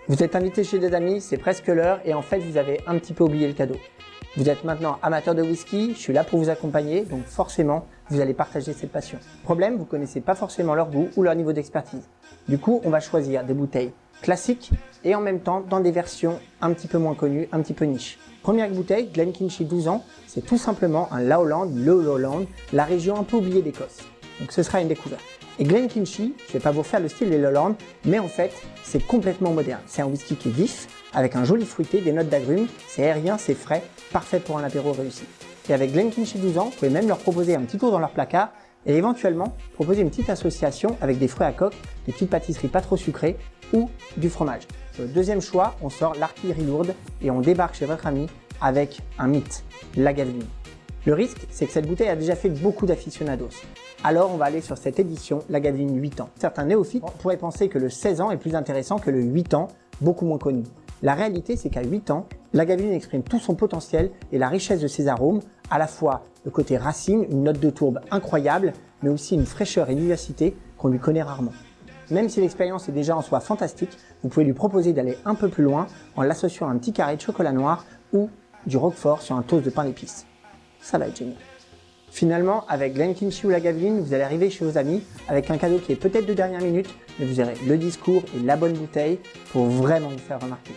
Vous êtes invité chez des amis, c'est presque l'heure et en fait vous avez un petit peu oublié le cadeau. Vous êtes maintenant amateur de whisky, je suis là pour vous accompagner, donc forcément vous allez partager cette passion. Problème, vous connaissez pas forcément leur goût ou leur niveau d'expertise. Du coup, on va choisir des bouteilles classiques et en même temps dans des versions un petit peu moins connues, un petit peu niche. Première bouteille, Glenkinchie 12 ans, c'est tout simplement un Lowland, le Lowland, la région un peu oubliée d'Écosse. Donc ce sera une découverte. Et Glenkinchie, je vais pas vous refaire le style des Lowland, mais en fait, c'est complètement moderne. C'est un whisky qui est vif, avec un joli fruité, des notes d'agrumes, c'est aérien, c'est frais, parfait pour un apéro réussi. Et avec Glenkinchie 12 ans, vous pouvez même leur proposer un petit tour dans leur placard et éventuellement proposer une petite association avec des fruits à coque, des petites pâtisseries pas trop sucrées ou du fromage. Sur le deuxième choix, on sort l'artillerie lourde et on débarque chez votre ami avec un mythe, Lagavulin. Le risque, c'est que cette bouteille a déjà fait beaucoup d'aficionados. Alors on va aller sur cette édition Lagavulin 8 ans. Certains néophytes pourraient penser que le 16 ans est plus intéressant que le 8 ans, beaucoup moins connu. La réalité, c'est qu'à 8 ans, Lagavulin exprime tout son potentiel et la richesse de ses arômes, à la fois le côté racine, une note de tourbe incroyable, mais aussi une fraîcheur et une vivacité qu'on lui connaît rarement. Même si l'expérience est déjà en soi fantastique, vous pouvez lui proposer d'aller un peu plus loin en l'associant à un petit carré de chocolat noir ou du roquefort sur un toast de pain d'épices. Ça va être génial. Finalement, avec Glenkinchie ou Lagavulin, vous allez arriver chez vos amis avec un cadeau qui est peut-être de dernière minute, mais vous aurez le discours et la bonne bouteille pour vraiment vous faire remarquer.